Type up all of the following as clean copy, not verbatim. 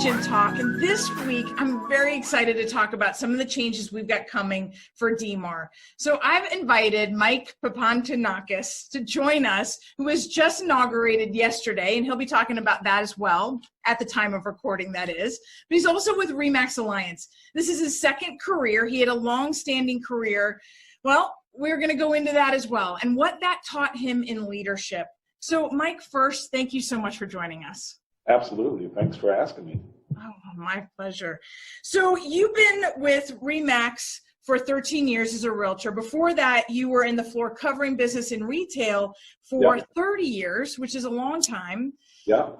Leadership Talk, and this week I'm very excited to talk about some of the changes we've got coming for DMAR. So I've invited Mike Papantonakis to join us, who was just inaugurated yesterday, and he'll be talking about that as well, at the time of recording, that is. But he's also with RE/MAX Alliance. This is his second career. He had a long-standing career. Well, we're going to go into that as well, and what that taught him in leadership. So Mike, first, thank you so much for joining us. Absolutely. Thanks for asking me. Oh, my pleasure. So you've been with RE/MAX for 13 years as a realtor. Before that, you were in the floor covering business in retail for 30 years, which is a long time. Yeah.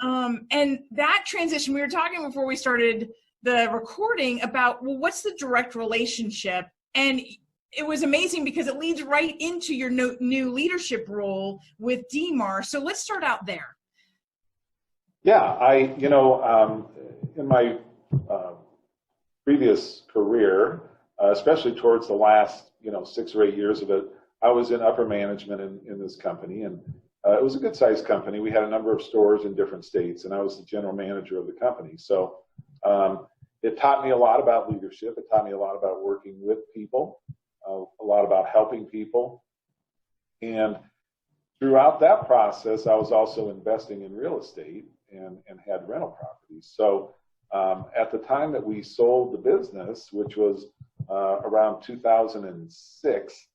And that transition, we were talking before we started the recording about, well, what's the direct relationship? And it was amazing because it leads right into your new leadership role with DMAR. So let's start out there. Yeah, in my previous career, especially towards the last, 6 or 8 years of it, I was in upper management in this company, and it was a good-sized company. We had a number of stores in different states, and I was the general manager of the company. So it taught me a lot about leadership. It taught me a lot about working with people, a lot about helping people. And throughout that process, I was also investing in real estate and had rental properties. So at the time that we sold the business, which was around 2006,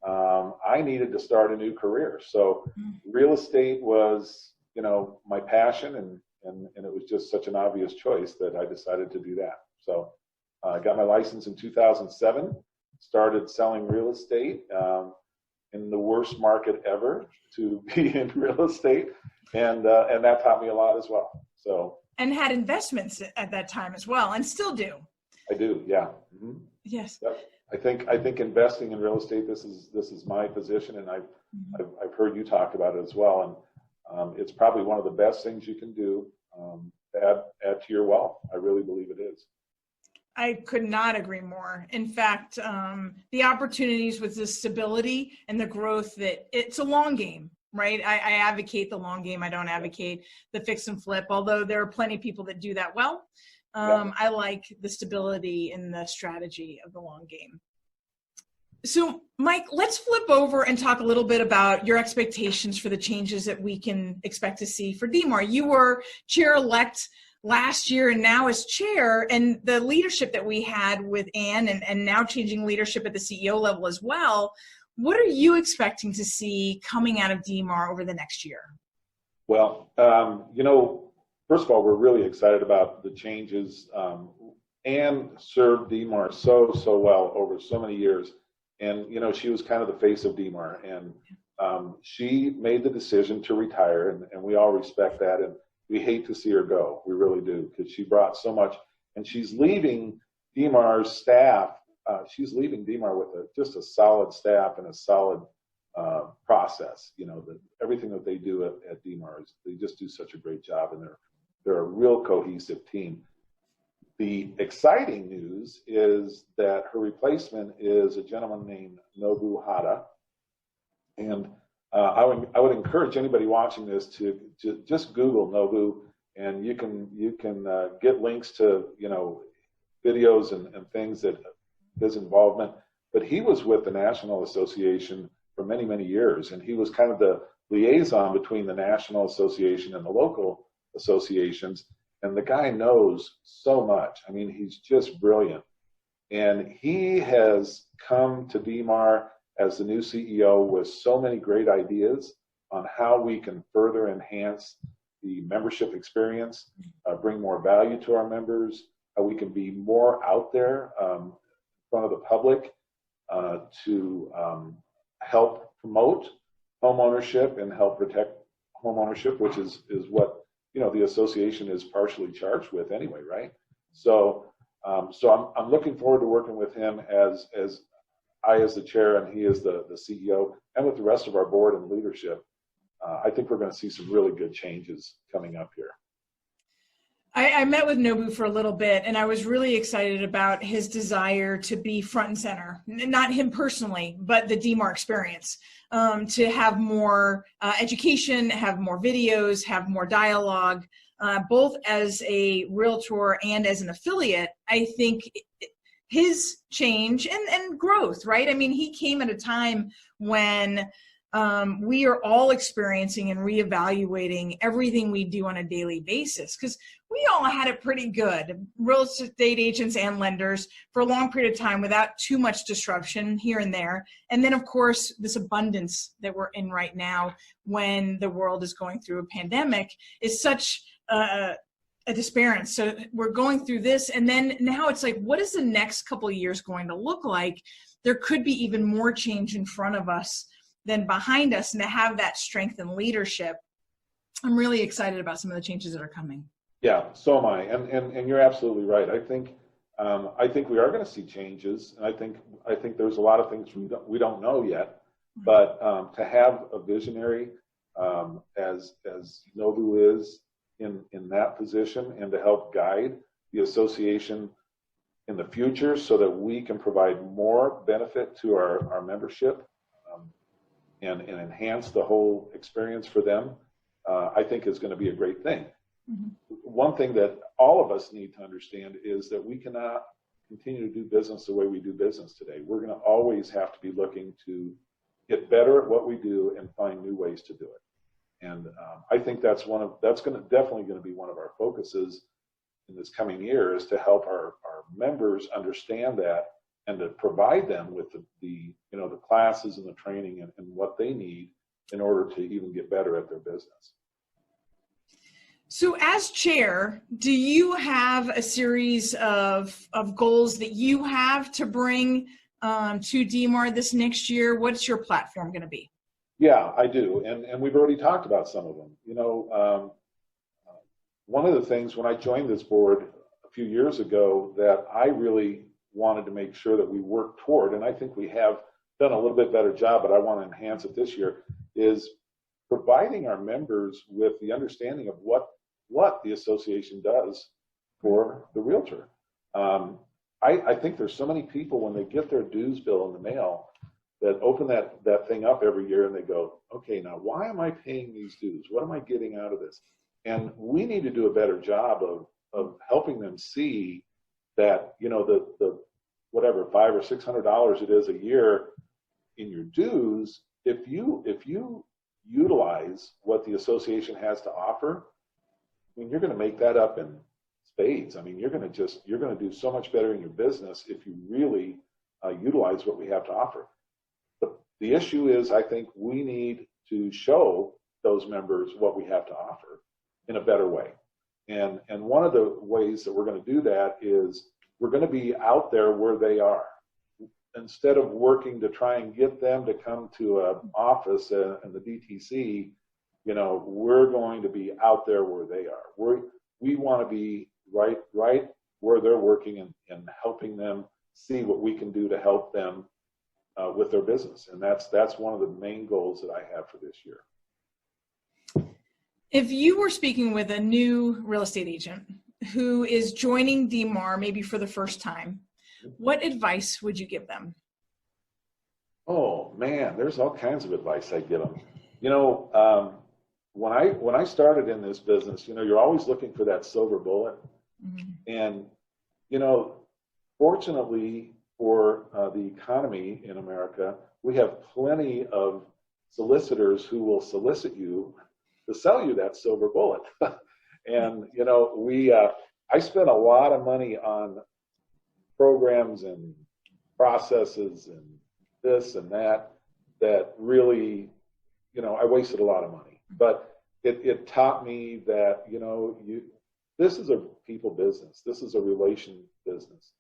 I needed to start a new career. So real estate was, my passion, and it was just such an obvious choice that I decided to do that. So I got my license in 2007, started selling real estate in the worst market ever to be in real estate. And that taught me a lot as well. So, and had investments at that time as well, and still do. I do, yeah. Mm-hmm. Yes. Yep. I think investing in real estate. This is my position, and I've heard you talk about it as well. And it's probably one of the best things you can do to add to your wealth. I really believe it is. I could not agree more. In fact, the opportunities with the stability and the growth, that it's a long game. Right. I advocate the long game. I don't advocate the fix and flip, although there are plenty of people that do that well. I like the stability and the strategy of the long game. So, Mike, let's flip over and talk a little bit about your expectations for the changes that we can expect to see for DMAR. You were chair-elect last year, and now as chair, and the leadership that we had with Ann, and now changing leadership at the CEO level as well. What are you expecting to see coming out of DMAR over the next year? Well, first of all, we're really excited about the changes. Ann served DMAR so well over so many years. And, she was kind of the face of DMAR. And she made the decision to retire, and we all respect that. And we hate to see her go. We really do, because she brought so much. And she's leaving DMAR's staff. She's leaving DMAR with just a solid staff and a solid process. Everything that they do at DMAR, they just do such a great job, and they're a real cohesive team. The exciting news is that her replacement is a gentleman named Nobu Hata, and I would encourage anybody watching this to just Google Nobu, and you can get links to videos and things that his involvement. But he was with the National Association for many, many years, and he was kind of the liaison between the National Association and the local associations. And the guy knows so much. I mean, he's just brilliant. And he has come to DMAR as the new CEO with so many great ideas on how we can further enhance the membership experience, bring more value to our members, how we can be more out there in front of the public to help promote home ownership and help protect home ownership, which is what the association is partially charged with anyway, right? So I'm looking forward to working with him as I as the chair and he as the CEO, and with the rest of our board and leadership. I think we're going to see some really good changes coming up here. I met with Nobu for a little bit, and I was really excited about his desire to be front and center, not him personally, but the DMAR experience, to have more education, have more videos, have more dialogue. both as a realtor and as an affiliate, I think his change and growth, right? I mean, he came at a time when we are all experiencing and reevaluating everything we do on a daily basis, because we all had it pretty good, real estate agents and lenders, for a long period of time without too much disruption here and there. And then, of course, this abundance that we're in right now when the world is going through a pandemic is such a disparity. So we're going through this, and then now it's like, what is the next couple of years going to look like? There could be even more change in front of us than behind us, and to have that strength and leadership, I'm really excited about some of the changes that are coming. Yeah, so am I, and you're absolutely right. I think we are going to see changes, and I think there's a lot of things we don't know yet. But to have a visionary as Nobu is in that position, and to help guide the association in the future so that we can provide more benefit to our membership and enhance the whole experience for them, I think is going to be a great thing. Mm-hmm. One thing that all of us need to understand is that we cannot continue to do business the way we do business today. We're going to always have to be looking to get better at what we do and find new ways to do it. And I think that's definitely going to be one of our focuses in this coming year, is to help our members understand that, and to provide them with the classes and the training and what they need in order to even get better at their business. So as chair, do you have a series of goals that you have to bring to DMAR this next year? What's your platform going to be? Yeah, I do. And we've already talked about some of them. One of the things when I joined this board a few years ago that I really wanted to make sure that we work toward, and I think we have done a little bit better job, but I want to enhance it this year, is providing our members with the understanding of what the association does for the realtor. I think there's so many people, when they get their dues bill in the mail, that open that thing up every year and they go, okay, now why am I paying these dues? What am I getting out of this? And we need to do a better job of helping them see that, the whatever $500 or $600 it is a year in your dues, if you utilize what the association has to offer, I mean, you're going to make that up in spades. I mean, you're going to do so much better in your business if you really utilize what we have to offer. The issue is, I think we need to show those members what we have to offer in a better way. And one of the ways that we're going to do that is we're going to be out there where they are. Instead of working to try and get them to come to an office in the DTC, we're going to be out there where they are. We want to be right where they're working and helping them see what we can do to help them with their business. And that's one of the main goals that I have for this year. If you were speaking with a new real estate agent who is joining DMAR maybe for the first time, what advice would you give them? Oh man, there's all kinds of advice I give them. When I started in this business, you're always looking for that silver bullet. Mm-hmm. And, fortunately for the economy in America, we have plenty of solicitors who will solicit you to sell you that silver bullet. And, I spent a lot of money on programs and processes and this and that really, I wasted a lot of money. But it taught me that, this is a people business. This is a relation business.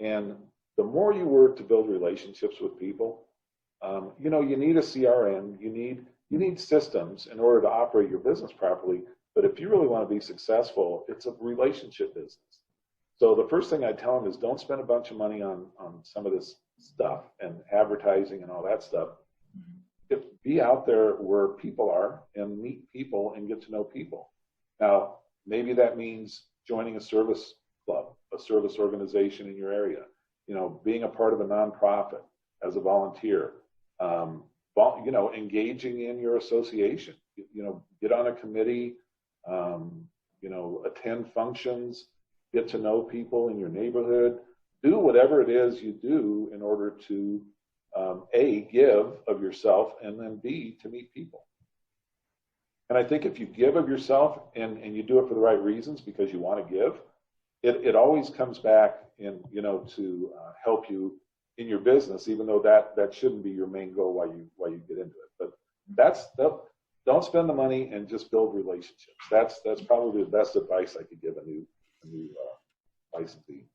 And the more you work to build relationships with people, you need a CRM, you need systems in order to operate your business properly. But if you really want to be successful, it's a relationship business. So the first thing I tell them is don't spend a bunch of money on some of this stuff and advertising and all that stuff. Be out there where people are and meet people and get to know people. Now, maybe that means joining a service club, a service organization in your area, being a part of a nonprofit as a volunteer, engaging in your association, get on a committee, attend functions, get to know people in your neighborhood, do whatever it is you do in order to, A, give of yourself, and then B, to meet people. And I think if you give of yourself and you do it for the right reasons because you want to give, it always comes back to help you in your business, even though that shouldn't be your main goal while you get into it. But don't spend the money and just build relationships. That's probably the best advice I could give a new licensee.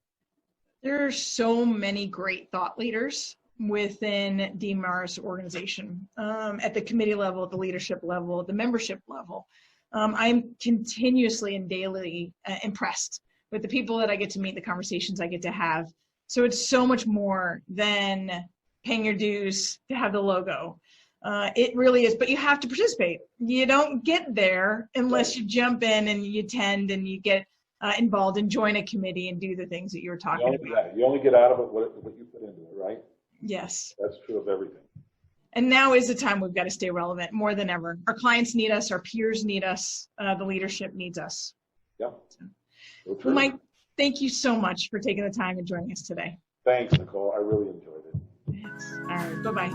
There are so many great thought leaders within DMAR's organization, at the committee level, at the leadership level, at the membership level. I'm continuously and daily impressed with the people that I get to meet, the conversations I get to have. So it's so much more than paying your dues to have the logo. It really is, but you have to participate. You don't get there unless you jump in and you attend and you get involved and join a committee and do the things that you were talking about. Yeah, you only get out of it what you put into it, right? Yes. That's true of everything. And now is the time we've got to stay relevant more than ever. Our clients need us. Our peers need us. The leadership needs us. Yeah. Well, Mike, thank you so much for taking the time and joining us today. Thanks, Nicole. I really enjoyed it. Yes. All right. Bye-bye.